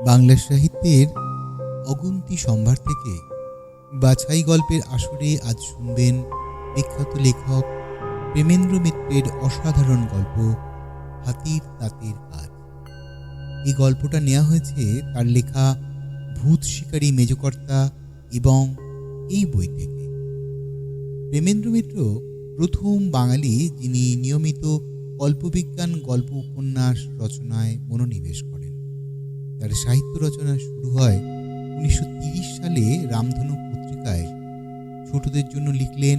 বাংলা সাহিত্যের অগুন্তি সম্ভার থেকে বাছাই গল্পের আসরে আজ শুনবেন বিখ্যাত লেখক প্রেমেন্দ্র মিত্রের অসাধারণ গল্প হাতির দাঁতের কাজ। এই গল্পটা নেওয়া হয়েছে তার লেখা ভূত শিকারী মেজকর্তা এবং এই বই থেকে। প্রেমেন্দ্র মিত্র প্রথম বাঙালি যিনি নিয়মিত কল্পবিজ্ঞান গল্প উপন্যাস রচনায় মনোনিবেশ করেন। তার সাহিত্য রচনা শুরু হয় 1930 সালে রামধনু পত্রিকায় ছোটদের জন্য লিখলেন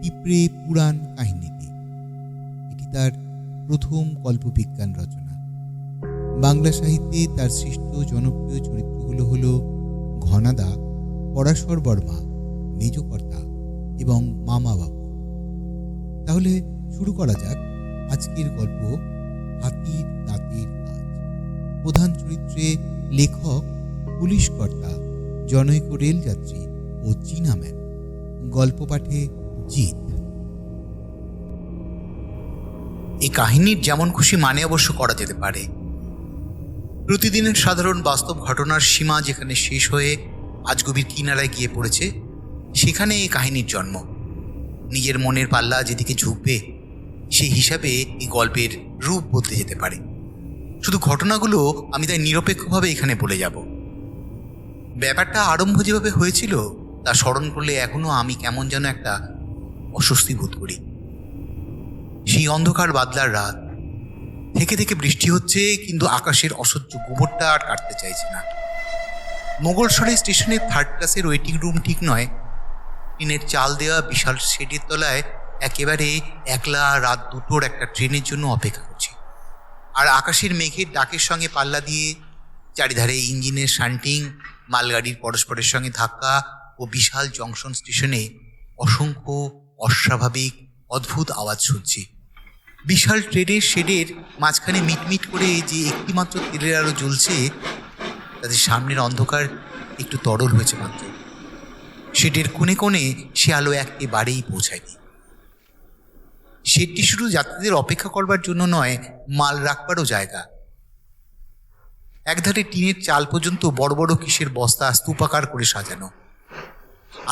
পিঁপড়ে পুরাণ কাহিনীটি। এটি তার প্রথম কল্পবিজ্ঞান রচনা। বাংলা সাহিত্যে তার সৃষ্ট জনপ্রিয় চরিত্রগুলো হল ঘনাদা, পরাশর বর্মা, মেজকর্তা এবং মামা বাবু। তাহলে শুরু করা যাক আজকের গল্প হাতির দাঁতের কাজ। প্রধান চরিত্রে লেখক পুলিশ কর্তা, জনৈক রেলযাত্রী ও চীনাম্যান। গল্প পাঠে জিৎ। এই কাহিনীর যেমন খুশি মানে অবশ্য করা যেতে পারে। প্রতিদিনের সাধারণ বাস্তব ঘটনার সীমা যেখানে শেষ হয়ে আজগুবির কিনারায় গিয়ে পড়েছে, সেখানে এই কাহিনীর জন্ম। নিজের মনের পাল্লা যেদিকে ঝুঁকবে সেই হিসাবে এই গল্পের রূপ বদলে যেতে পারে। শুধু ঘটনাগুলো আমি তাই নিরপেক্ষভাবে এখানে বলে যাব। ব্যাপারটা আরম্ভ যেভাবে হয়েছিল তা স্মরণ করলে এখনো আমি কেমন যেন একটা অস্বস্তি বোধ করি। সেই অন্ধকার বাদলার রাত, থেকে থেকে বৃষ্টি হচ্ছে, কিন্তু আকাশের অসহ্য গোবরটা আর কাটতে চাইছে না। মোগলসরাই স্টেশনের 3rd ক্লাসের ওয়েটিং রুম ঠিক নয়, টিনের চাল দেওয়া বিশাল শেডের তলায় একেবারে একলা রাত 2টোর একটা ট্রেনের জন্য অপেক্ষা করছি। আর আকাশের মেঘের ডাকের সঙ্গে পাল্লা দিয়ে চারিধারে ইঞ্জিনের শান্টিং, মালগাড়ির পরস্পরের সঙ্গে ধাক্কা ও বিশাল জংশন স্টেশনে অসংখ্য অস্বাভাবিক অদ্ভুত আওয়াজ শুনছি। বিশাল ট্রেনের শেডের মাঝখানে মিটমিট করে যে একটিমাত্র তেলের আলো জ্বলছে, তাদের সামনের অন্ধকার একটু তরল হয়েছে মাত্র। শেডের কোণে কোণে সে আলো একেবারেই পৌঁছায়নি। শেডটি শুধু যাত্রীদের অপেক্ষা করবার জন্য নয়, মাল রাখবারও জায়গা। একধারে টিনের চাল পর্যন্ত বড় বড় কিসের বস্তা স্তূপাকার করে সাজানো।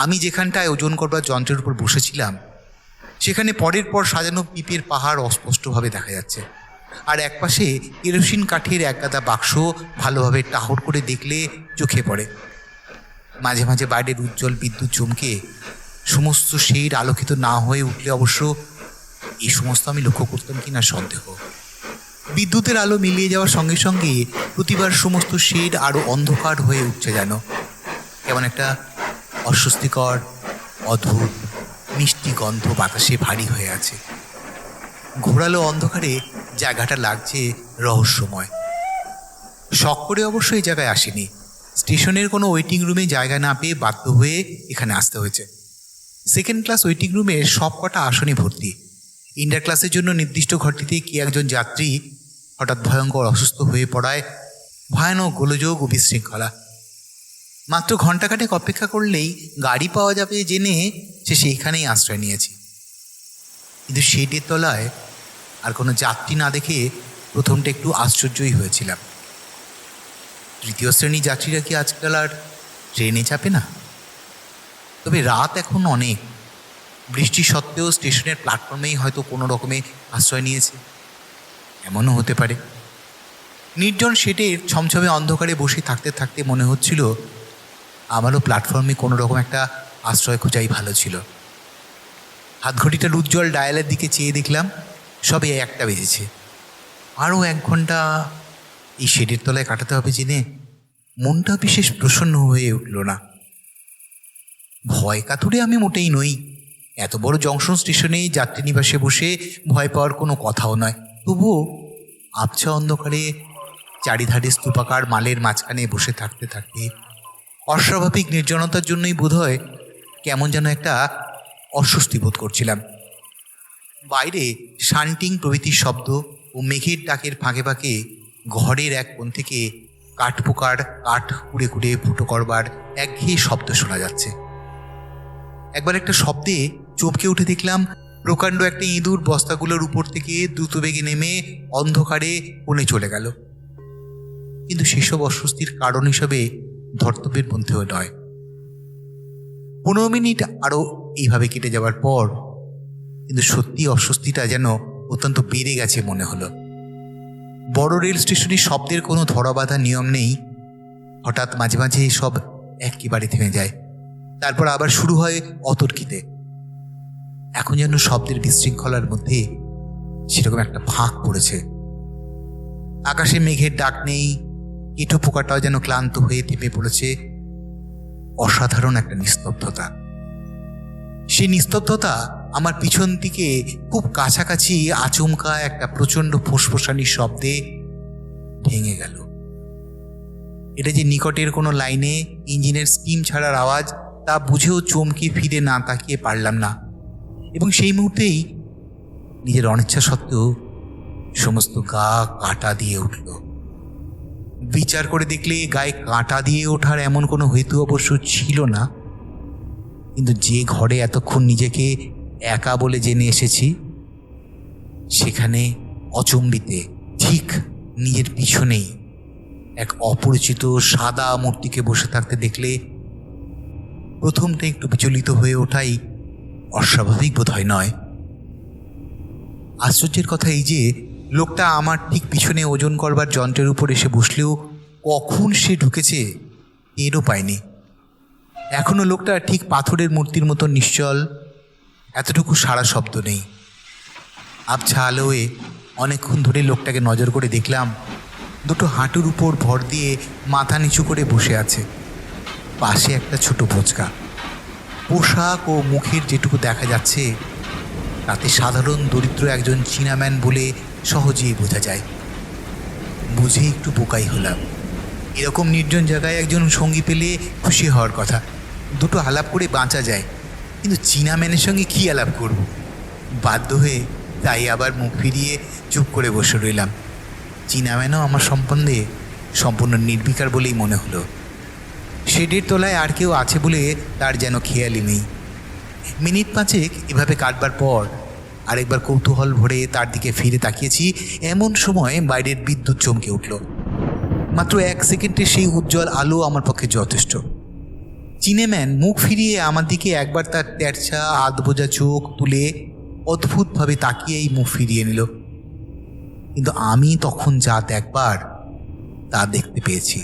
আমি যেখানটায় ওজন করবার যন্ত্রের উপর বসেছিলাম, সেখানে পরের পর সাজানো পিপের পাহাড় অস্পষ্টভাবে দেখা যাচ্ছে। আর একপাশে কেরোসিন কাঠের একগাদা বাক্স ভালোভাবে টাহর করে দেখলে চোখে পড়ে। মাঝে মাঝে বাইরের উজ্জ্বল বিদ্যুৎ চমকে সমস্ত শেড আলোকিত না হয়ে উঠলে অবশ্য এই সমস্ত আমি লক্ষ্য করতাম কিনা সন্দেহ। বিদ্যুতের আলো মিলিয়ে যাওয়ার সঙ্গে সঙ্গে প্রতিবার সমস্ত শেড আরও অন্ধকার হয়ে উঠছে, যেন কেমন একটা অস্বস্তিকর অদ্ভুত মিষ্টি গন্ধ বাতাসে ভারী হয়ে আছে। ঘোরালো অন্ধকারে জায়গাটা লাগছে রহস্যময়। শখ করে অবশ্য এই জায়গায় আসেনি। স্টেশনের কোনো ওয়েটিং রুমে জায়গা না পেয়ে বাধ্য হয়ে এখানে আসতে হয়েছে। 2nd ক্লাস ওয়েটিং রুমের সব কটা আসনই ভর্তি। ইন্টার ক্লাসের জন্য নির্দিষ্ট ঘরটিতে কি একজন যাত্রী হঠাৎ ভয়ঙ্কর অসুস্থ হয়ে পড়ায় ভয়ানক গোলযোগ ও বিশৃঙ্খলা। মাত্র ঘণ্টাখানেক অপেক্ষা করলেই গাড়ি পাওয়া যাবে জেনে সে সেইখানেই আশ্রয় নিয়েছি। কিন্তু শেডের তলায় আর কোনো যাত্রী না দেখে প্রথমটা একটু আশ্চর্যই হয়েছিলাম। 3য় শ্রেণীর যাত্রীরা কি আজকাল আর ট্রেনে চাপে না? তবে রাত এখন অনেক। বৃষ্টি সত্ত্বেও স্টেশনের প্ল্যাটফর্মেই হয়তো কোনো রকমে আশ্রয় নিয়েছে, এমনও হতে পারে। নির্জন শেডের ছমছমে অন্ধকারে বসে থাকতে থাকতে মনে হচ্ছিল আমারও প্ল্যাটফর্মে কোনো রকম একটা আশ্রয় খোঁজাই ভালো ছিল। হাতঘড়িটার উজ্জ্বল ডায়ালের দিকে চেয়ে দেখলাম সবে 1টা বেজেছে। আরও 1 ঘন্টা এই শেডের তলায় কাটাতে হবে জেনে মনটা বিশেষ প্রসন্ন হয়ে উঠল না। ভয় কাতুরে আমি মোটেই নই। এত বড় জংশন স্টেশনে যাত্রী নিবাসে বসে ভয় পাওয়ার কোনো কথাও নয়। তবুও আবছা অন্ধকারে চারিধারে স্তূপাকার মালের মাঝখানে বসে থাকতে থাকতে অস্বাভাবিক নির্জনতার জন্যই বোধহয় কেমন যেন একটা অস্বস্তি বোধ করছিলাম। বাইরে শান্টিং প্রভৃতির শব্দ ও মেঘের ডাকের ফাঁকে ফাঁকে ঘরের এক কোণ থেকে কাঠপোকার কাঠ কুড়ে কুড়ে ফুটো করবার একঘেয়ে শব্দ শোনা যাচ্ছে। একবার একটা শব্দে চমকে উঠে দেখলাম প্রকাণ্ড একটা ইঁদুর বস্তাগুলোর উপর থেকে দ্রুত বেগে নেমে অন্ধকারে কোণে চলে গেল। কিন্তু সেসব অস্বস্তির কারণ হিসাবে ধর্তব্যের মধ্যেও নয়। 15 মিনিট আরও এইভাবে কেটে যাওয়ার পর কিন্তু সত্যি অস্বস্তিটা যেন অত্যন্ত বেড়ে গেছে মনে হলো। বড় রেল স্টেশনে শব্দের কোনো ধরাবাঁধা নিয়ম নেই। হঠাৎ মাঝে মাঝে সব একেবারে থেমে যায়, তারপর আবার শুরু হয় অতর্কিতে। এখন যেন শব্দের বিশৃঙ্খলার মধ্যে সেরকম একটা ফাঁক পড়েছে। আকাশে মেঘের ডাক নেই, কেটো পোকাটাও যেন ক্লান্ত হয়ে থেমে পড়েছে। অসাধারণ একটা নিস্তব্ধতা। সেই নিস্তব্ধতা আমার পিছন দিকে খুব কাছাকাছি আচমকা একটা প্রচণ্ড ফোঁসফোঁসানির শব্দে ভেঙে গেল। এটা যে নিকটের কোনো লাইনে ইঞ্জিনের স্টিম ছাড়ার আওয়াজ তা বুঝেও চমকে ফিরে না তাকিয়ে পারলাম না, এবং সেই মুহূর্তেই নিজের অনিচ্ছা সত্ত্বেও সমস্ত গা কাঁটা দিয়ে উঠল। বিচার করে দেখলে গায়ে কাঁটা দিয়ে ওঠার এমন কোনো হেতু অবশ্য ছিল না, কিন্তু যে ঘরে এতক্ষণ নিজেকে একা বলে জেনে এসেছি সেখানে অচম্বিতে ঠিক নিজের পিছনেই এক অপরিচিত সাদা মূর্তিকে বসে থাকতে দেখলে প্রথমটা একটু বিচলিত হয়ে ওঠাই অস্বাভাবিক বোধ হয় নয়। আশ্চর্যের কথা এই যে লোকটা আমার ঠিক পিছনে ওজন করবার যন্ত্রের উপর এসে বসলেও কখন সে ঢুকেছে টেরও পায়নি। এখনও লোকটা ঠিক পাথরের মূর্তির মতো নিশ্চল, এতটুকু সারা শব্দ নেই। আবছা আলোয় অনেকক্ষণ ধরে লোকটাকে নজর করে দেখলাম দুটো হাঁটুর উপর ভর দিয়ে মাথা নিচু করে বসে আছে। পাশে একটা ছোট বোঁচকা। পোশাক ও মুখের যেটুকু দেখা যাচ্ছে তাতে সাধারণ দরিদ্র একজন চীনাম্যান বলে সহজেই বোঝা যায়। বুঝে একটু বোকাই হলাম। এরকম নির্জন জায়গায় একজন সঙ্গী পেলে খুশি হওয়ার কথা, দুটো আলাপ করে বাঁচা যায়, কিন্তু চীনাম্যানের সঙ্গে কী আলাপ করব? বাধ্য হয়ে তাই আবার মুখ ফিরিয়ে চুপ করে বসে রইলাম। চীনাম্যানও আমার সম্বন্ধে সম্পূর্ণ নির্বিকার বলেই মনে হলো। শেডের তলায় আর কেউ আছে বলে তার যেন খেয়ালই নেই। মিনিট 5 এভাবে কাটবার পর আরেকবার কৌতূহল ভরে তার দিকে ফিরে তাকিয়েছি। এমন সময় বাইরের বিদ্যুৎ চমকে উঠল। মাত্র 1 সেকেন্ডে সেই উজ্জ্বল আলো আমার পক্ষে যথেষ্ট। চীনাম্যান মুখ ফিরিয়ে আমার দিকে একবার তার তেরছা আধবোজা চোখ তুলে অদ্ভুতভাবে তাকিয়েই মুখ ফিরিয়ে নিল, কিন্তু আমি তখন যা দেখবার তা দেখতে পেয়েছি।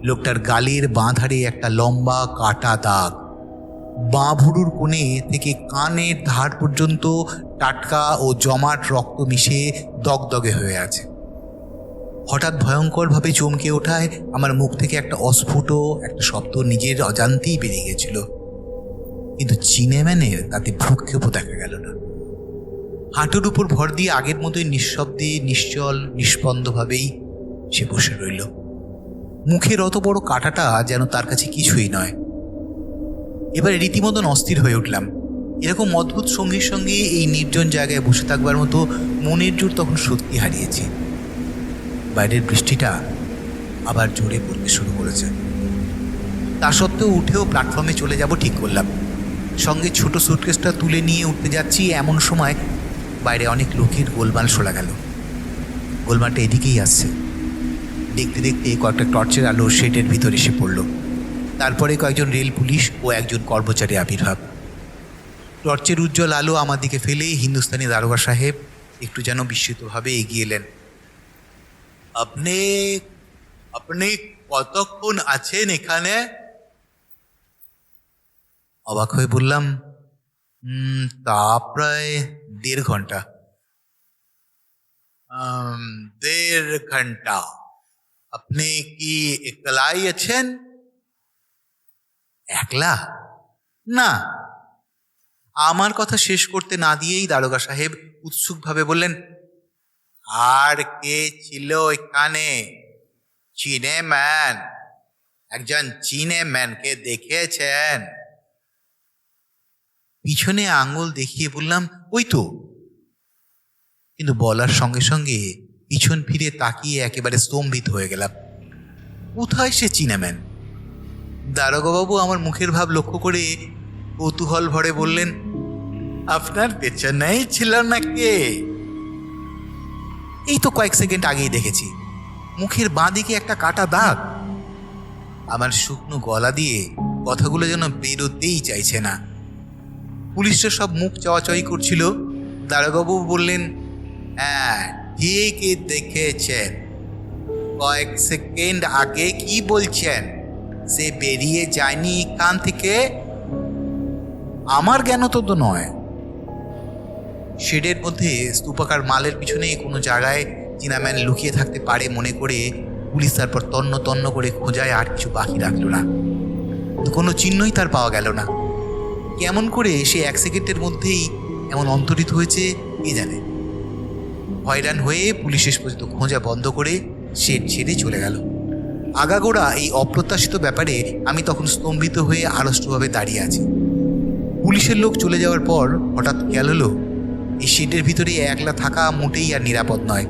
লোকটার গালের বাঁ ধারে একটা লম্বা কাটা দাগ, বাঁ ভুরুর কোণে থেকে কানের ধার পর্যন্ত টাটকা ও জমাট রক্ত মিশে দগদগে হয়ে আছে। হঠাৎ ভয়ঙ্করভাবে চমকে ওঠায় আমার মুখ থেকে একটা অস্ফুট একটা শব্দ নিজের অজান্তেই বেরিয়ে গেছিল, কিন্তু চীনাম্যানের তাতে ভ্রুক্ষেপও দেখা গেল না। হাঁটুর উপর ভর দিয়ে আগের মতোই নিঃশব্দে নিশ্চল নিষ্পন্দভাবেই সে বসে রইল। মুখের অত বড় কাঁটাটা যেন তার কাছে কিছুই নয়। এবার রীতিমতন অস্থির হয়ে উঠলাম। এরকম অদ্ভুত সঙ্গীর সঙ্গে এই নির্জন জায়গায় বসে থাকবার মতো মনের জোর তখন সত্যি হারিয়েছি। বাইরের বৃষ্টিটা আবার জোরে পড়তে শুরু করেছে। তা সত্ত্বেও উঠেও প্ল্যাটফর্মে চলে যাব ঠিক করলাম। সঙ্গে ছোট সুটকেসটা তুলে নিয়ে উঠতে যাচ্ছি, এমন সময় বাইরে অনেক লোকের গোলমাল শোনা গেল। গোলমালটা এদিকেই আসছে। দেখতে দেখতে কয়েকটা টর্চের আলো শেডের ভিতর এসে পড়ল। তারপরে কয়েকজন রেল পুলিশ ও একজন কর্মচারী আবির্ভাব। টর্চের উজ্জ্বল আলো আমার দিকে ফেলেই হিন্দুস্তানি দারোগা সাহেব একটু যেন বিস্মিতভাবে এগিয়ে এলেন। আপনি আপনি কতক্ষণ আছেন এখানে? অবাক হয়ে বললাম, তা প্রায় 1.5 ঘন্টা। 1.5 ঘন্টা? আপনি কি একলাই আছেন? একলা? না। আমার কথা শেষ করতে না দিয়েই দারোগা সাহেব উৎসুকভাবে বললেন, আর কে ছিল এখানে? চীনাম্যান। একজন চীনাম্যানকে দেখেছেন? পিছনে আঙুল দেখিয়ে বললাম, ওই তো। কিন্তু বলার সঙ্গে সঙ্গে পিছন ফিরে তাকিয়ে একেবারে স্তম্ভিত হয়ে গেলাম। কোথায় সে চীনাম্যান? দারোগাবাবু আমার মুখের ভাব লক্ষ্য করে কৌতূহল ভরে বললেন, আপনার পেছনেই ছিল নাকি? এই তো কয়েক সেকেন্ড আগেই দেখেছি। মুখের বাঁ দিকে একটা কাটা দাগ। আমার শুকনো গলা দিয়ে কথাগুলো যেন বেরোতেই চাইছে না। পুলিশরা সব মুখ চাওয়াচাওয়ি করছিল। দারোগাবু বললেন, হ্যাঁ ঠিকই দেখেছেন, কয়েক সেকেন্ড আগে কি বলছেন, সে বেরিয়ে যায়নি কান থেকে? আমার জ্ঞান তো নয়। শেডের মধ্যে স্তূপাকার মালের পিছনে কোনো জায়গায় চীনাম্যান লুকিয়ে থাকতে পারে মনে করে পুলিশ তারপর তন্ন তন্ন করে খোঁজায়, আর কিছু বাকি রাখল না। কোনো চিহ্নই তার পাওয়া গেল না। কেমন করে সে 1 সেকেন্ডের মধ্যেই এমন অন্তরিত হয়েছে কে জানে। হয়রান হয়ে পুলিশ শেষ পর্যন্ত খোঁজা বন্ধ করে শেড ছেড়ে চলে গেল। আগাগোড়া এই অপ্রত্যাশিত ব্যাপারে আমি তখন স্তম্ভিত হয়ে আড়ষ্টভাবে দাঁড়িয়ে আছি। পুলিশের লোক চলে যাওয়ার পর হঠাৎ খেয়াল হলো এই শেডের ভিতরে একলা থাকা মোটেই আর নিরাপদ নয়।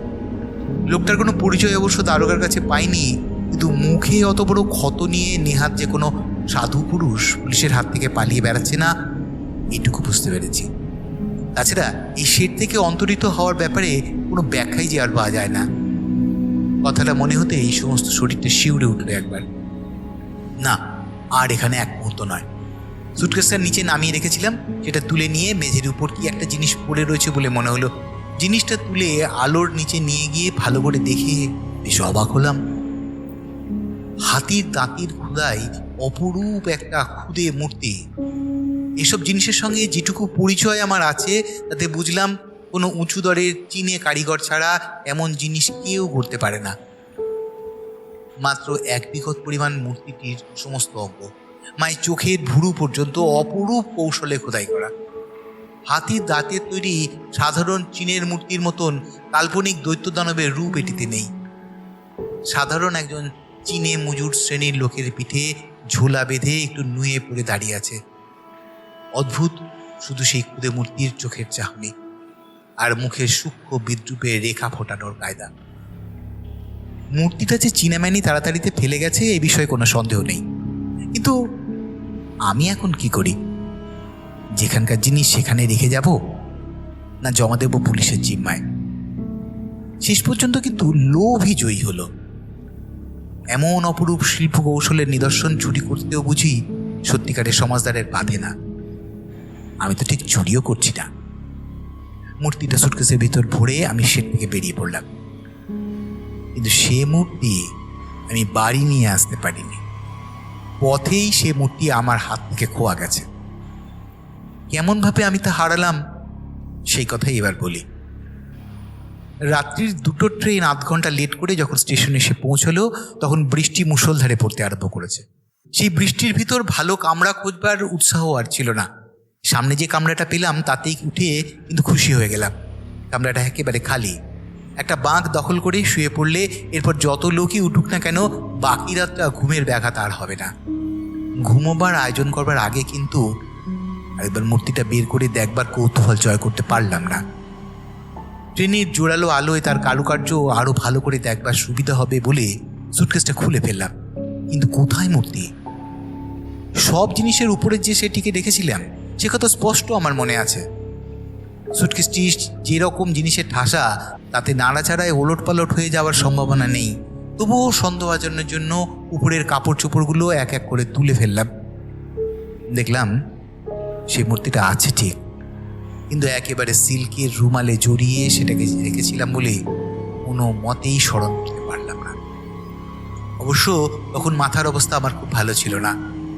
লোকটার কোনো পরিচয় অবশ্য দারোগার কাছে পাইনি, কিন্তু মুখে অত বড় ক্ষত নিয়ে নেহাত যে কোনো সাধু পুরুষ পুলিশের হাত থেকে পালিয়ে বেড়াচ্ছে না, এইটুকু বুঝতে পেরেছি। তাছাড়া এই শেড থেকে অন্তরিত হওয়ার ব্যাপারে কোনো ব্যাখ্যাই যে আর পাওয়া যায় না। কথাটা মনে হতে এই সমস্ত শরীরটা শিউরে উঠল একবার। না, আর এখানে এক মুহূর্ত নয়। সুটকেসটা নিচে নামিয়ে রেখেছিলাম, সেটা তুলে নিয়ে মেঝের উপর কি একটা জিনিস পড়ে রয়েছে বলে মনে হলো। জিনিসটা তুলে আলোর নিচে নিয়ে গিয়ে ভালো করে দেখে বেশ অবাক হলাম। হাতির দাঁতির খোদাই অপরূপ একটা খুদে মূর্তি। এসব জিনিসের সঙ্গে যেটুকু পরিচয় আমার আছে তাতে বুঝলাম কোনো উঁচু দরের চীনে কারিগর ছাড়া এমন জিনিস কেউ করতে পারে না। মাত্র 1 বিঘত পরিমাণ মূর্তিটির সমস্ত অঙ্গ, মায়ের চোখের ভুরু পর্যন্ত অপরূপ কৌশলে খোদাই করা। হাতির দাঁতের তৈরি সাধারণ চীনের মূর্তির মতন কাল্পনিক দৈত্য দানবের রূপ এটিতে নেই। সাধারণ একজন চীনে মজুর শ্রেণীর লোকের পিঠে ঝোলা বেঁধে একটু নুয়ে পড়ে দাঁড়িয়ে আছে। অদ্ভুত শুধু সেই খুদে মূর্তির চোখের চাহনি আর মুখের সূক্ষ্ম বিদ্রুপে রেখা ফোটানোর কায়দা। মূর্তিটা যে চীনাম্যানই তাড়াতাড়িতে ফেলে গেছে এ বিষয়ে কোনো সন্দেহ নেই, কিন্তু আমি এখন কি করি? যেখানকার জিনিস সেখানে রেখে যাব, না জমা দেব পুলিশের জিম্মায়? শেষ পর্যন্ত কিন্তু লোভই জয়ী হলো। এমন অপরূপ শিল্প কৌশলের নিদর্শন চুরি করতেও বুঝি সত্যিকারের সমাজদারের বাধে না। আমি তো ঠিক চুরিও করছি না। মূর্তিটা সুটকেসের ভিতর ভরে আমি শেড থেকে বেরিয়ে পড়লাম, কিন্তু সে মূর্তি আমি বাড়ি নিয়ে আসতে পারিনি। পথেই সে মূর্তি আমার হাত থেকে খোয়া গেছে। কেমনভাবে আমি তা হারালাম সেই কথাই এবার বলি। রাত্রির 2টো ট্রেন 8 ঘন্টা লেট করে যখন স্টেশনে এসে পৌঁছলো তখন বৃষ্টি মুষলধারে পড়তে আরম্ভ করেছে। সেই বৃষ্টির ভিতর ভালো কামরা খোঁজবার উৎসাহ আর ছিল না। সামনে যে কামরাটা পেলাম তাতেই উঠে কিন্তু খুশি হয়ে গেলাম। কামরাটা একেবারে খালি। একটা বাঁক দখল করে শুয়ে পড়লে এরপর যত লোকই উঠুক না কেন বাকি রাতটা ঘুমের ব্যাঘাত আর হবে না। ঘুমোবার আয়োজন করবার আগে কিন্তু আরেকবার মূর্তিটা বের করে দেখবার কৌতূহল জয় করতে পারলাম না। ট্রেনের জোরালো আলোয় তার কারুকার্য আরো ভালো করে দেখবার সুবিধা হবে বলে সুটকেসটা খুলে ফেললাম, কিন্তু কোথায় মূর্তি? সব জিনিসের উপরে যে সেটিকে রেখেছিলাম সে কথা স্পষ্ট আমার মনে আছে। সুটকেসটি যেরকম জিনিসের ঠাসা তাতে নাড়াচাড়ায় ওলট পালট হয়ে যাওয়ার সম্ভাবনা নেই, তবুও সন্দেহভাজনের জন্য উপরের কাপড় চোপড়গুলো এক এক করে তুলে ফেললাম। দেখলাম সেই মূর্তিটা আছে ঠিক, কিন্তু একেবারে সিল্কের রুমালে জড়িয়ে সেটাকে রেখেছিলাম বলে কোনো মতেই স্মরণ করতে পারলাম না। অবশ্য তখন মাথার অবস্থা আমার খুব ভালো ছিল না।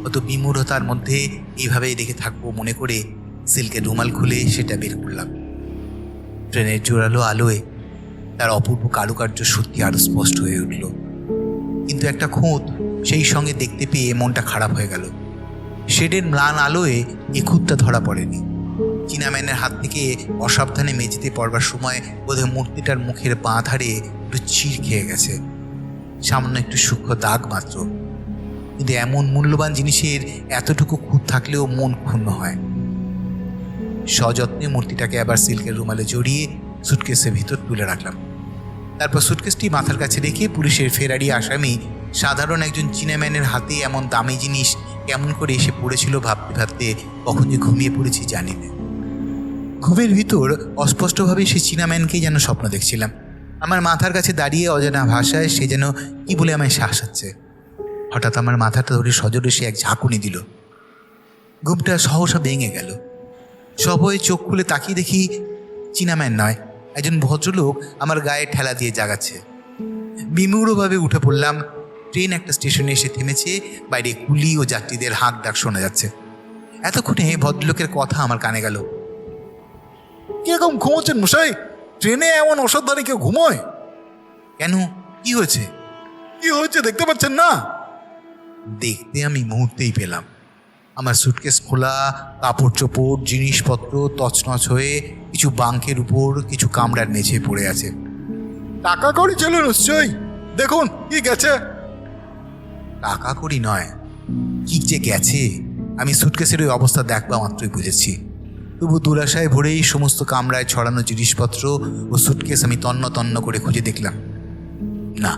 অত বিমূঢ়তার মধ্যে এইভাবেই রেখে থাকবো মনে করে সিল্কের রুমাল খুলে সেটা বের করলাম। ট্রেনের জোরালো আলোয় তার অপূর্ব কারুকার্য সত্যি আরো স্পষ্ট হয়ে উঠল, কিন্তু একটা খুঁত সেই সঙ্গে দেখতে পেয়ে মনটা খারাপ হয়ে গেল। শেডের ম্লান আলোয় এ খুঁতটা ধরা পড়েনি। চীনাম্যানের হাত থেকে অসাবধানে মেঝেতে পড়বার সময় বোধহয় মূর্তিটার মুখের বাঁ ধারে একটু চির খেয়ে গেছে, সামান্য একটু সূক্ষ্ম দাগ মাত্র। কিন্তু এমন মূল্যবান জিনিসের এতটুকু খুঁত থাকলেও মন ক্ষুণ্ণ হয়। সযত্নে মূর্তিটাকে আবার সিল্কের রুমালে জড়িয়ে সুটকেসের ভিতর তুলে রাখলাম। তারপর সুটকেসটি মাথার কাছে রেখে পুলিশের ফেরারি আসামি সাধারণ একজন চীনাম্যানের হাতে এমন দামি জিনিস কেমন করে এসে পড়েছিল ভাবতে ভাবতে কখন যে ঘুমিয়ে পড়েছি জানি না। ঘুমের ভিতর অস্পষ্টভাবে সেই চীনাম্যানকেই যেন স্বপ্ন দেখছিলাম। আমার মাথার কাছে দাঁড়িয়ে অজানা ভাষায় সে যেন কি বলে আমায় শাসাচ্ছে। হঠাৎ আমার মাথাটা ধরে সজোরে সে এক ঝাঁকুনি দিল। ঘুমটা সহসা ভেঙে গেল। সবই চোখ খুলে তাকিয়ে দেখি চীনাম্যান নয়, একজন ভদ্রলোক আমার গায়ে ঠেলা দিয়ে জাগাচ্ছে। বিমূঢ়ভাবে উঠে পড়লাম। ট্রেন একটা স্টেশনে এসে থেমেছে। বাইরে কুলি ও যাত্রীদের হাঁক ডাক শোনা যাচ্ছে। এতক্ষণে ভদ্রলোকের কথা আমার কানে গেল। কিরকম ঘুমোচ্ছেন মশাই? ট্রেনে এমন অসাবধানে কেউ ঘুমোয়? কেন, কি হয়েছে? কি হয়েছে দেখতে পাচ্ছেন না? দেখতে আমি মুহূর্তেই পেলাম। আমার সুটকেস খোলা, কাপড় চোপড় জিনিসপত্র তছনছ হয়ে কিছু বাঙ্কের উপর, কিছু কামরার নিচে পড়ে আছে। টাকা কড়ি ছিল নিশ্চয়ই। দেখুন কি গেছে। টাকা কড়ি নয়, কি যে গেছে আমি সুটকেসের ওই অবস্থা দেখবা মাত্রই বুঝেছি। তবু দুরাশায় ভরেই সমস্ত কামরায় ছড়ানো জিনিসপত্র ও সুটকেস আমি তন্ন তন্ন করে খুঁজে দেখলাম। না,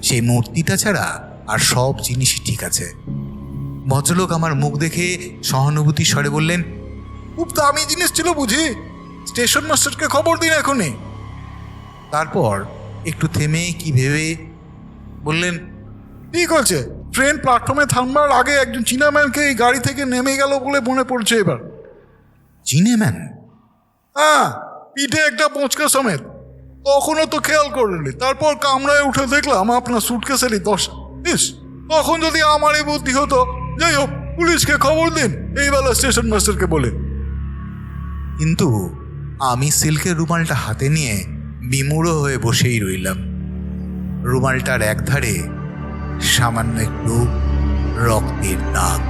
সেই মূর্তিটা ছাড়া আর সব জিনিসই ঠিক আছে। ভদ্রলোক আমার মুখ দেখে সহানুভূতি স্বরে বললেন, খুব দামি জিনিস ছিল বুঝি? স্টেশন মাস্টারকে খবর দিন এখনই। তারপর একটু থেমে কি ভেবে বললেন, ঠিক আছে, ট্রেন প্ল্যাটফর্মে থামবার আগে একজন চীনাম্যানকে এই গাড়ি থেকে নেমে গেল বলে মনে পড়ছে এবার। চিনেম্যান? হ্যাঁ, পিঠে একটা পোঁচকা সমেত। তখনও তো খেয়াল করেনি। তারপর কামরায় উঠে দেখলাম আপনার সুটকেসেরই দশা। ইস, তখন যদি আমার এই বুদ্ধি হতো। যাই হোক, পুলিশকে খবর দিন এই বেলা স্টেশন মাস্টারকে বলে। কিন্তু আমি সিল্কের রুমালটা হাতে নিয়ে বিমূঢ় হয়ে বসেই রইলাম। রুমালটার একধারে সামান্য একটু রক্তের দাগ।